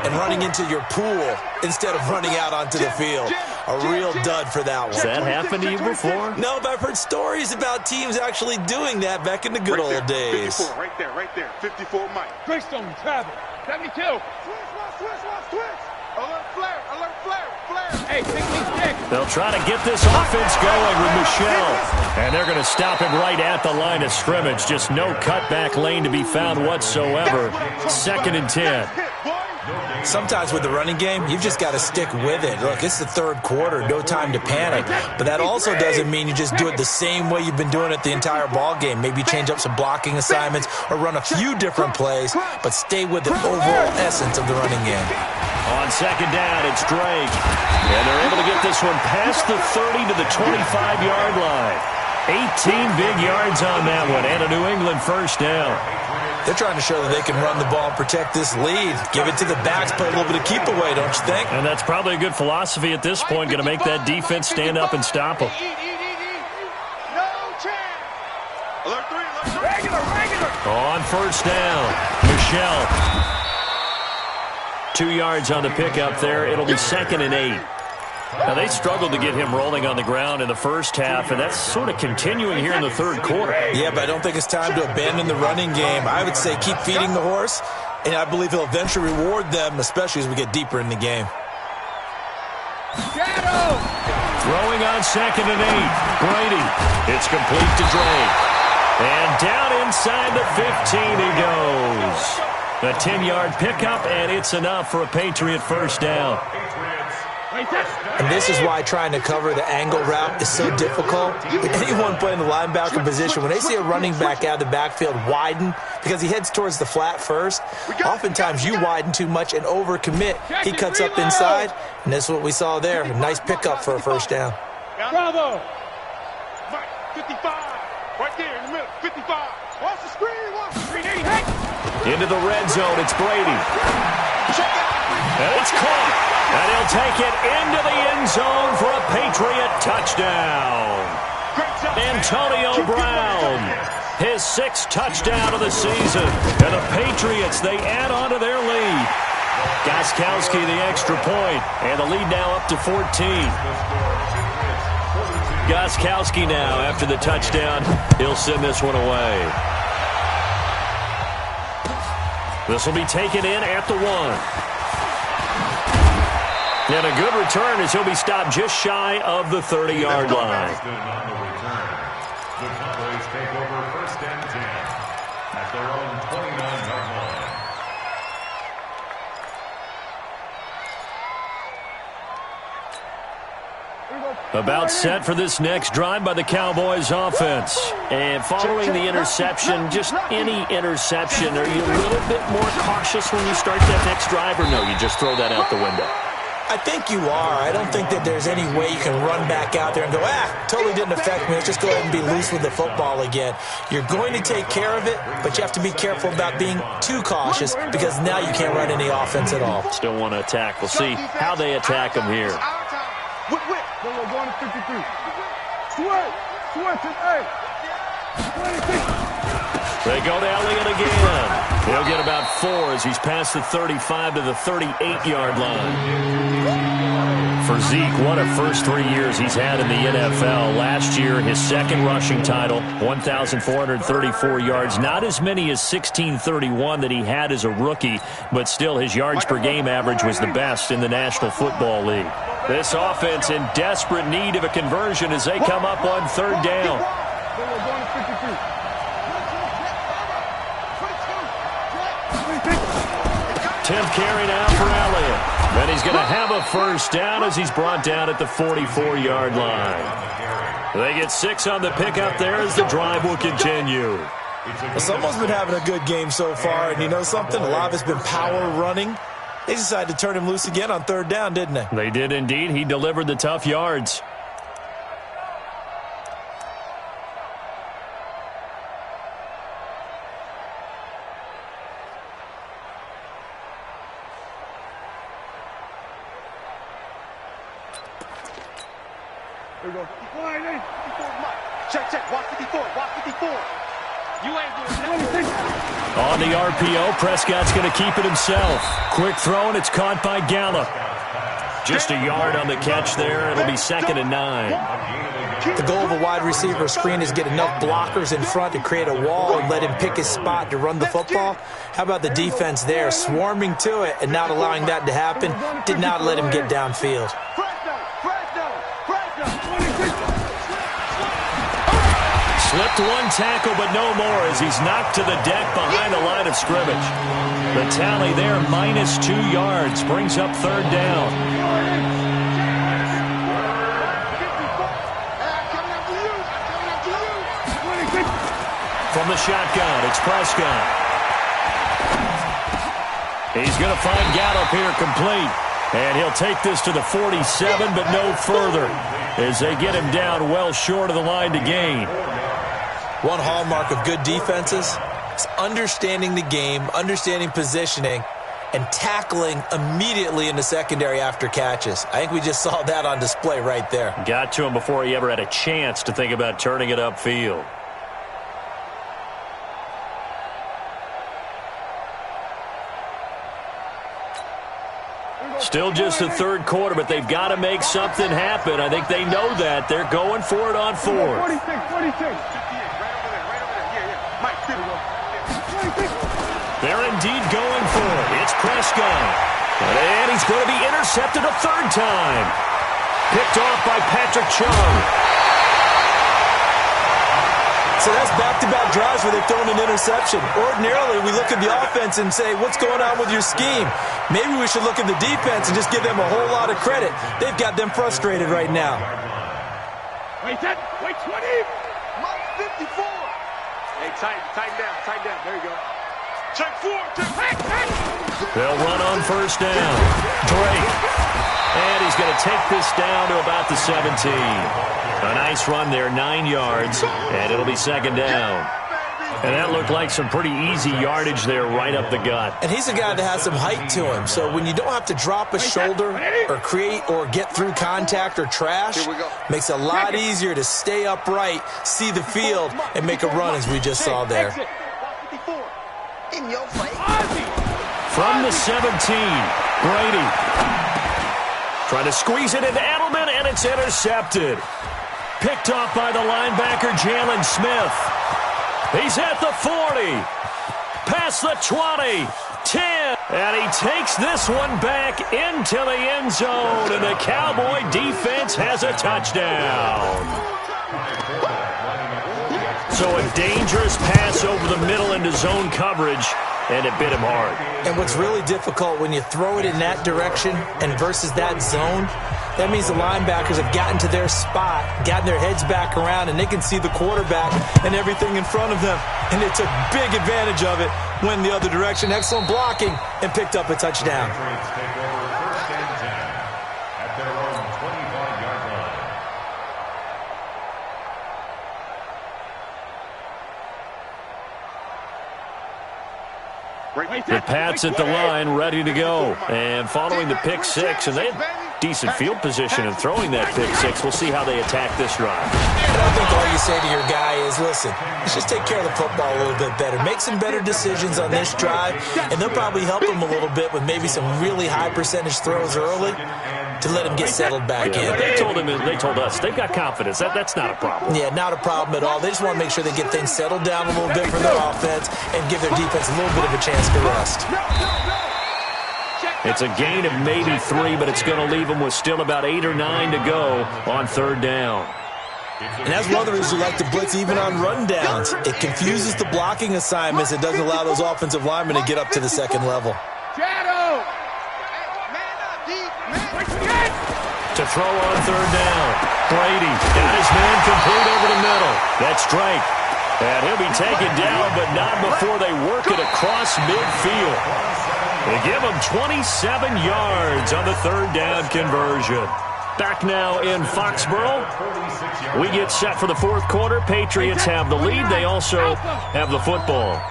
and running into your pool instead of running out onto the field. A real dud for that one. Has that happened to you before? No, but I've heard stories about teams actually doing that back in the good old days. 54, right there. 54, Mike. Greystone, travel. 72. Switch. Alert flare. Hey, 66. They'll try to get this offense going with Michelle. And they're going to stop him right at the line of scrimmage. Just no cutback lane to be found whatsoever. 2nd and 10. Sometimes with the running game, you've just got to stick with it. Look, it's the 3rd quarter, no time to panic. But that also doesn't mean you just do it the same way you've been doing it the entire ball game. Maybe change up some blocking assignments or run a few different plays, but stay with the overall essence of the running game. On 2nd down, it's Drake. And they're able to get this one past the 30 to the 25-yard line. 18 big yards on that one, and a New England 1st down. They're trying to show that they can run the ball and protect this lead. Give it to the backs, play a little bit of keep away, don't you think? And that's probably a good philosophy at this point, going to make that defense stand up and stop them. No chance. Alert 3. Regular. On 1st down, Michelle. 2 yards on the pickup there. It'll be 2nd and 8. Now, they struggled to get him rolling on the ground in the first half, and that's sort of continuing here in the 3rd quarter. Yeah, but I don't think it's time to abandon the running game. I would say keep feeding the horse, and I believe he'll eventually reward them, especially as we get deeper in the game. Shadow. Throwing on 2nd and 8. Brady. It's complete to Drake. And down inside the 15 he goes. A 10-yard pickup, and it's enough for a Patriot first down. And this is why trying to cover the angle route is so difficult. With anyone playing the linebacker position, when they see a running back out of the backfield widen because he heads towards the flat first, oftentimes you widen too much and overcommit. He cuts up inside, and that's what we saw there. A nice pickup for a first down. Bravo! 55, right there in the middle, 55. Watch the screen, watch the screen. Into the red zone, it's Brady. And it's caught. And he'll take it into the end zone for a Patriot touchdown. Antonio Brown, his 6th touchdown of the season. And the Patriots, they add on to their lead. Gostkowski the extra point, and the lead now up to 14. Gostkowski now, after the touchdown, he'll send this one away. This will be taken in at the 1. And a good return as he'll be stopped just shy of the 30-yard line. The Cowboys take over 1st and 10 at their own 29-yard line. About set for this next drive by the Cowboys offense. And following the interception, just any interception, are you a little bit more cautious when you start that next drive, or no, you just throw that out the window? I think you are. I don't think that there's any way you can run back out there and go, totally didn't affect me. Let's just go ahead and be loose with the football again. You're going to take care of it, but you have to be careful about being too cautious because now you can't run any offense at all. Still want to attack. We'll see how they attack them here. Going to 53. Switch it, hey. They go to Elliott again. He'll get about 4 as he's past the 35 to the 38-yard line. For Zeke, what a first 3 years he's had in the NFL. Last year, his 2nd rushing title, 1,434 yards. Not as many as 1,631 that he had as a rookie, but still his yards per game average was the best in the National Football League. This offense in desperate need of a conversion as they come up on 3rd down. Tenth carry now for Elliott. And he's going to have a first down as he's brought down at the 44-yard line. They get 6 on the pickup there as the drive will continue. Well, someone's been having a good game so far, and you know something? A lot of it's been power running. They decided to turn him loose again on 3rd down, didn't they? They did indeed. He delivered the tough yards. Here we go. Check, watch 54, watch 54. You ain't doing nothing. On the RPO, Prescott's going to keep it himself. Quick throw, and it's caught by Gallup. Just a yard on the catch there. It'll be 2nd and 9. The goal of a wide receiver screen is get enough blockers in front to create a wall and let him pick his spot to run the football. How about the defense there, swarming to it and not allowing that to happen? Did not let him get downfield. Slipped one tackle, but no more as he's knocked to the deck behind the line of scrimmage. The tally there, -2 yards, brings up 3rd down. From the shotgun, it's Prescott. He's going to find Gallup here complete. And he'll take this to the 47, but no further, as they get him down well short of the line to gain. One hallmark of good defenses is understanding the game, understanding positioning, and tackling immediately in the secondary after catches. I think we just saw that on display right there. Got to him before he ever had a chance to think about turning it upfield. Still just the 3rd quarter, but they've got to make something happen. I think they know that. They're going for it on 4th. 46. They're indeed going for it. It's Prescott. And he's going to be intercepted a 3rd time. Picked off by Patrick Chung. So that's back-to-back drives where they've thrown an interception. Ordinarily, we look at the offense and say, what's going on with your scheme? Maybe we should look at the defense and just give them a whole lot of credit. They've got them frustrated right now. Wait 20. Mike 54. Hey, tighten down. There you go. Check 4. They'll run on first down. Drake. And he's going to take this down to about the 17. A nice run there, 9 yards, and it'll be second down. And that looked like some pretty easy yardage there right up the gut. And he's a guy that has some height to him. So when you don't have to drop a shoulder or create or get through contact or trash, makes it a lot easier to stay upright, see the field, and make a run as we just saw there. In your face. From the 17, Brady. Trying to squeeze it into Edelman, and it's intercepted. Picked off by the linebacker, Jalen Smith. He's at the 40, past the 20, 10, and he takes this one back into the end zone, and the Cowboy defense has a touchdown. So a dangerous pass over the middle into zone coverage, and it bit him hard. And what's really difficult when you throw it in that direction and versus that zone, that means the linebackers have gotten to their spot, gotten their heads back around, and they can see the quarterback and everything in front of them. And they took big advantage of it, went the other direction. Excellent blocking, and picked up a touchdown. The Pats at the line, ready to go. And following the pick six, and they had decent field position in throwing that pick six. We'll see how they attack this drive. And I think all you say to your guy is, listen, let's just take care of the football a little bit better. Make some better decisions on this drive, and they'll probably help him a little bit with maybe some really high percentage throws early to let him get settled back in. They told us they've got confidence. That's not a problem. Yeah, not a problem at all. They just want to make sure they get things settled down a little bit for their offense and give their defense a little bit of a chance to rest. It's a gain of maybe 3, but it's going to leave them with still about 8 or 9 to go on third down. And that's one of the reasons you like to blitz even on rundowns. It confuses the blocking assignments. It doesn't allow those offensive linemen to get up to the second level. To throw on third down. Brady got his man complete over the middle. That's Drake. And he'll be taken down, but not before they work it across midfield. They give him 27 yards on the third down conversion. Back now in Foxborough. We get set for the fourth quarter. Patriots have the lead. They also have the football.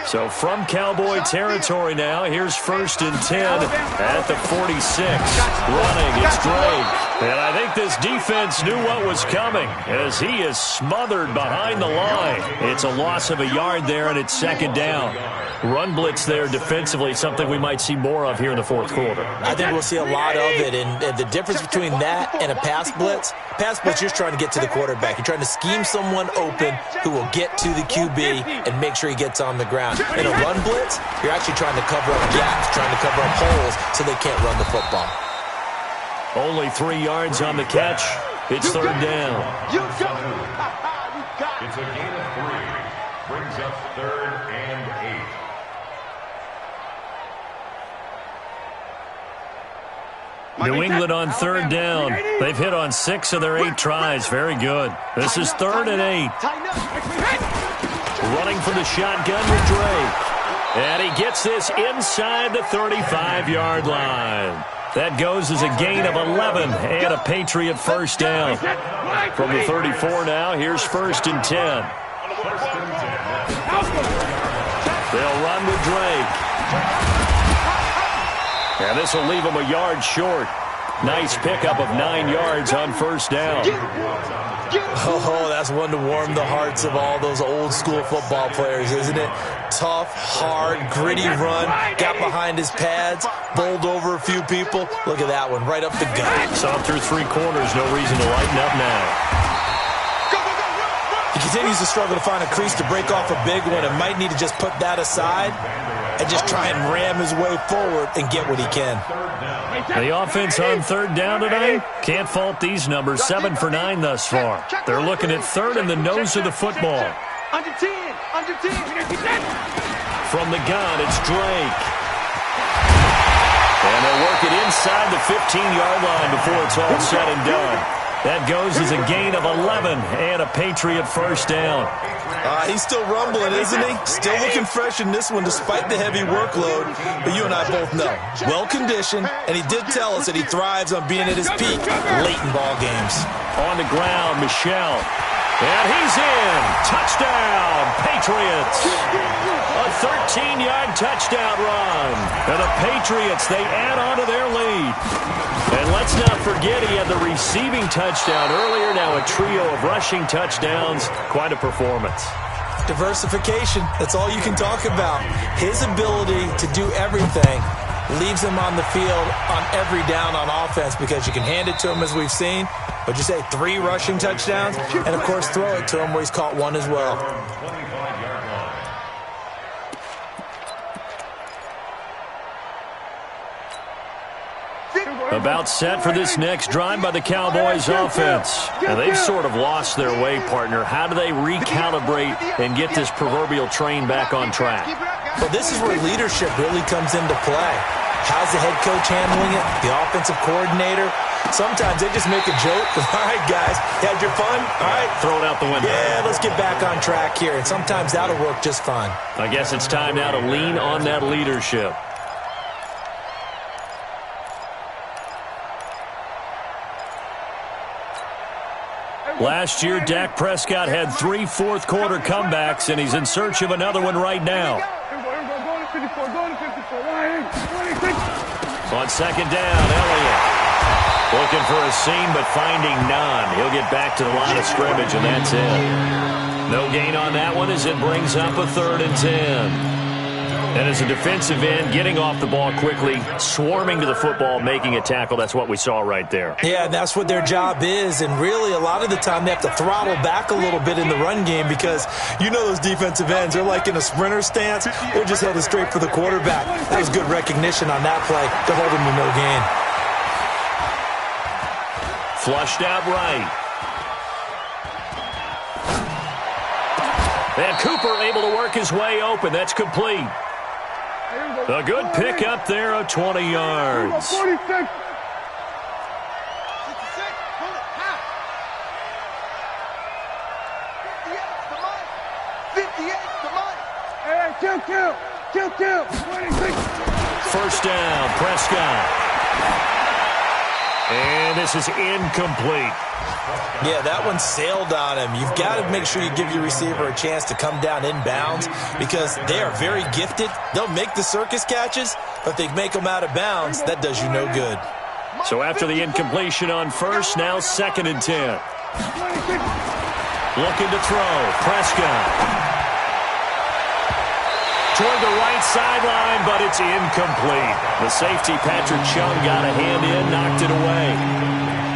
So from Cowboy territory now, here's 1st and 10 at the 46. Running, it's Drake. And I think this defense knew what was coming as he is smothered behind the line. It's a loss of a yard there, and it's second down. Run blitz there defensively, something we might see more of here in the fourth quarter. I think we'll see a lot of it, and the difference between that and a pass blitz, you're just trying to get to the quarterback. You're trying to scheme someone open who will get to the QB and make sure he gets on the ground. In a run blitz, you're actually trying to cover up gaps, trying to cover up holes so they can't run the football. Only 3 yards on the catch. It's third down. It's a gain of 3. Brings up 3rd and 8. New England on third down. They've hit on 6 of their 8 tries. Very good. This is 3rd and 8. Running for the shotgun with Drake. And he gets this inside the 35-yard line. That goes as a gain of 11 and a Patriot first down. From the 34 now, here's 1st and 10. They'll run with Drake. And this will leave him a yard short. Nice pickup of 9 yards on first down. Oh, that's one to warm the hearts of all those old school football players, isn't it? Tough, hard, gritty run. Got behind his pads, bowled over a few people. Look at that one, right up the gut. Saw him through 3 quarters, no reason to lighten up now. He continues to struggle to find a crease to break off a big one and might need to just put that aside and just try and ram his way forward and get what he can. The offense on third down tonight, can't fault these numbers, 7 for 9 thus far. They're looking at third in the nose of the football. Under 10, under 10. From the gun, it's Drake. And they'll work it inside the 15-yard line before it's all said and done. That goes as a gain of 11 and a Patriot first down. He's still rumbling, isn't he? Still looking fresh in this one despite the heavy workload. But you and I both know, well-conditioned, and he did tell us that he thrives on being at his peak late in ball games. On the ground, Michel. And he's in. Touchdown, Patriots. A 13-yard touchdown run. And the Patriots, they add on to their lead. And let's not forget he had the receiving touchdown earlier. Now a trio of rushing touchdowns. Quite a performance. Diversification, that's all you can talk about. His ability to do everything leaves him on the field on every down on offense because you can hand it to him as we've seen. But you say 3 rushing touchdowns, and of course throw it to him where he's caught 1 as well. About set for this next drive by the Cowboys offense. And they've sort of lost their way, partner. How do they recalibrate and get this proverbial train back on track? Well, this is where leadership really comes into play. How's the head coach handling it? The offensive coordinator? Sometimes they just make a joke. All right, guys, you had your fun? All right. Throw it out the window. Yeah, let's get back on track here. And sometimes that'll work just fine. I guess it's time now to lean on that leadership. Last year, Dak Prescott had 3 fourth-quarter comebacks, and he's in search of another one right now. On second down, Elliott looking for a seam, but finding none. He'll get back to the line of scrimmage, and that's it. No gain on that one as it brings up a 3rd and 10. And as a defensive end, getting off the ball quickly, swarming to the football, making a tackle, that's what we saw right there. Yeah, and that's what their job is. And really, a lot of the time, they have to throttle back a little bit in the run game because you know those defensive ends, they're like in a sprinter stance. They're just headed straight for the quarterback. That was good recognition on that play to hold him to no gain. Flushed out right. And Cooper able to work his way open. That's complete. A good pick up there of 20 yards. 46. 56. Kill. 26. First down, Prescott. And this is incomplete. Yeah, that one sailed on him. You've got to make sure you give your receiver a chance to come down inbounds because they are very gifted. They'll make the circus catches, but if they make them out of bounds, that does you no good. So after the incompletion on first, now 2nd and 10. Looking to throw, Prescott. Toward the right sideline, but it's incomplete. The safety, Patrick Chung, got a hand in, knocked it away.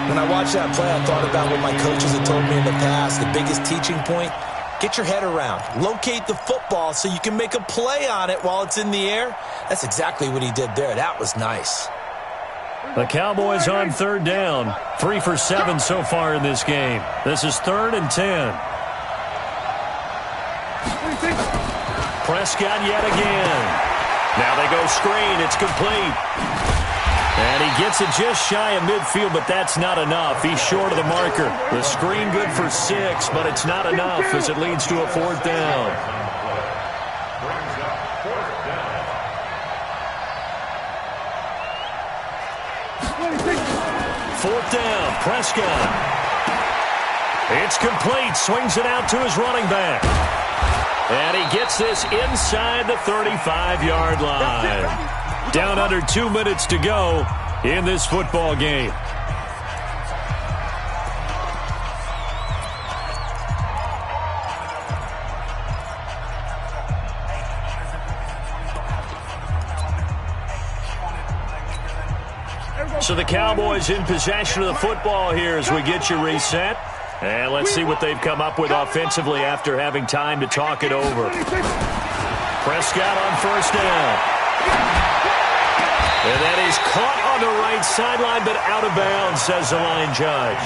When I watched that play, I thought about what my coaches had told me in the past. The biggest teaching point, get your head around. Locate the football so you can make a play on it while it's in the air. That's exactly what he did there. That was nice. The Cowboys on 3rd down. 3 for 7 so far in this game. This is 3rd and 10. Prescott yet again. Now they go screen. It's complete. And he gets it just shy of midfield, but that's not enough. He's short of the marker. The screen good for 6, but it's not enough as it leads to a 4th down. Fourth down, Prescott. It's complete. Swings it out to his running back. And he gets this inside the 35-yard line. Down under 2 minutes to go in this football game. So the Cowboys in possession of the football here as we get you reset. And let's see what they've come up with offensively after having time to talk it over. Prescott on first down. And that is caught on the right sideline, but out of bounds, says the line judge.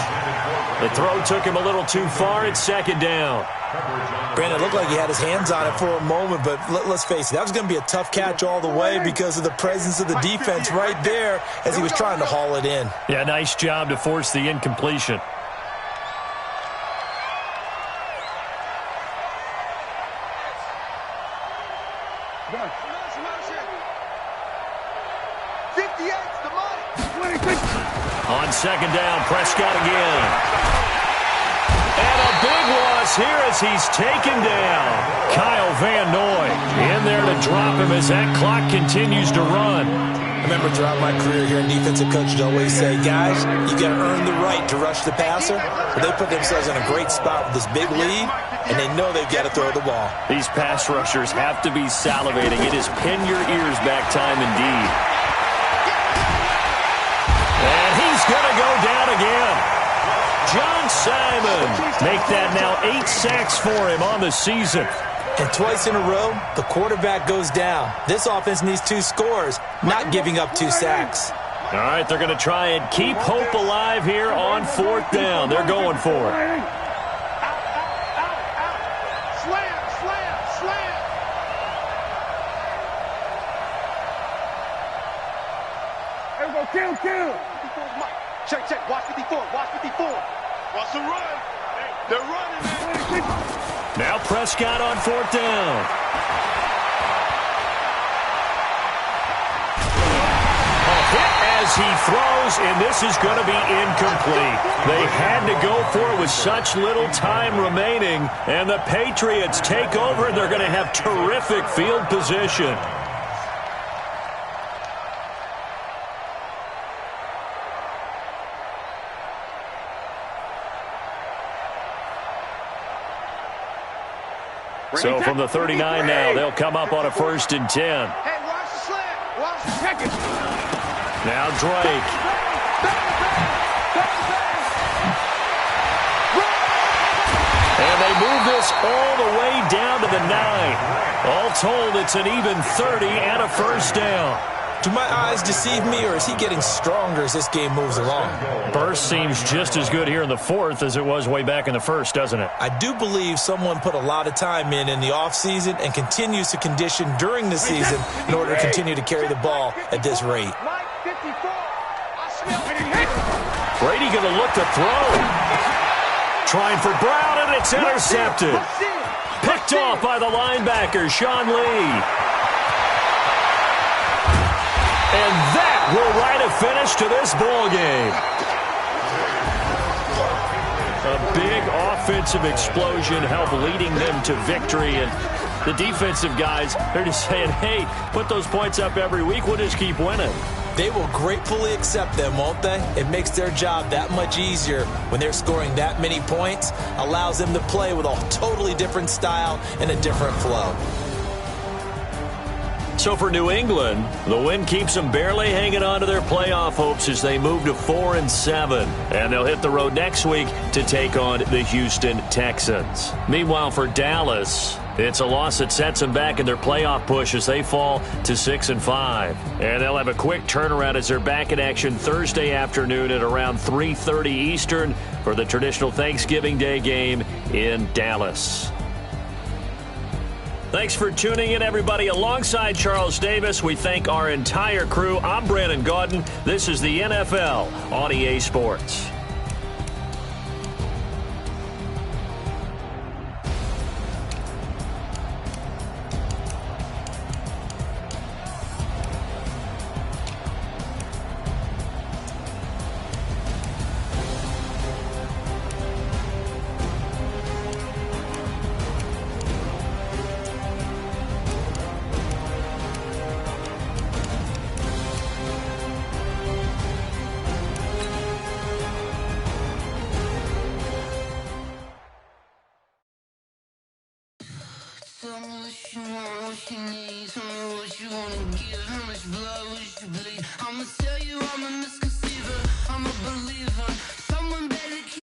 The throw took him a little too far. It's second down. Brandon, it looked like he had his hands on it for a moment, but let's face it, that was going to be a tough catch all the way because of the presence of the defense right there as he was trying to haul it in. Yeah, nice job to force the incompletion. On second down, Prescott again. And a big loss here as he's taken down. Kyle Van Noy in there to drop him as that clock continues to run. I remember throughout my career here in defensive coaches always say, guys, you got to earn the right to rush the passer. But they put themselves in a great spot with this big lead, and they know they've got to throw the ball. These pass rushers have to be salivating. It is pin your ears back time indeed. And he's going to go down again. John Simon make that now 8 sacks for him on the season. And twice in a row, the quarterback goes down. This offense needs 2 scores, not giving up 2 sacks. All right, they're going to try and keep hope alive here on 4th down. They're going for it. Kill. Check. Watch 54. Watch the run. They're running, man. Now Prescott on 4th down. A hit as he throws, and this is going to be incomplete. They had to go for it with such little time remaining, and the Patriots take over, and they're going to have terrific field position. So from the 39 now, they'll come up on a 1st and 10. Hey, watch the slant. Watch the second. Now Drake. And they move this all the way down to the 9. All told, it's an even 30 and a 1st down. Do my eyes deceive me, or is he getting stronger as this game moves along? Burst seems just as good here in the 4th as it was way back in the 1st, doesn't it? I do believe someone put a lot of time in the offseason and continues to condition during the season in order to continue to carry the ball at this rate. Brady going to look to throw. Trying for Brown, and it's intercepted. Picked off by the linebacker, Sean Lee. And that will write a finish to this ball game. A big offensive explosion helped leading them to victory. And the defensive guys, they're just saying, hey, put those points up every week. We'll just keep winning. They will gratefully accept them, won't they? It makes their job that much easier when they're scoring that many points. Allows them to play with a totally different style and a different flow. So for New England, the win keeps them barely hanging on to their playoff hopes as they move to 4-7. And they'll hit the road next week to take on the Houston Texans. Meanwhile, for Dallas, it's a loss that sets them back in their playoff push as they fall to 6-5. And they'll have a quick turnaround as they're back in action Thursday afternoon at around 3:30 Eastern for the traditional Thanksgiving Day game in Dallas. Thanks for tuning in, everybody. Alongside Charles Davis, we thank our entire crew. I'm Brandon Gaudin. This is the NFL on EA Sports. Tell me what you want, what you need. Tell me what you wanna give. How much blood would you bleed? I'ma tell you I'm a misconceiver. I'm a believer. Someone better keep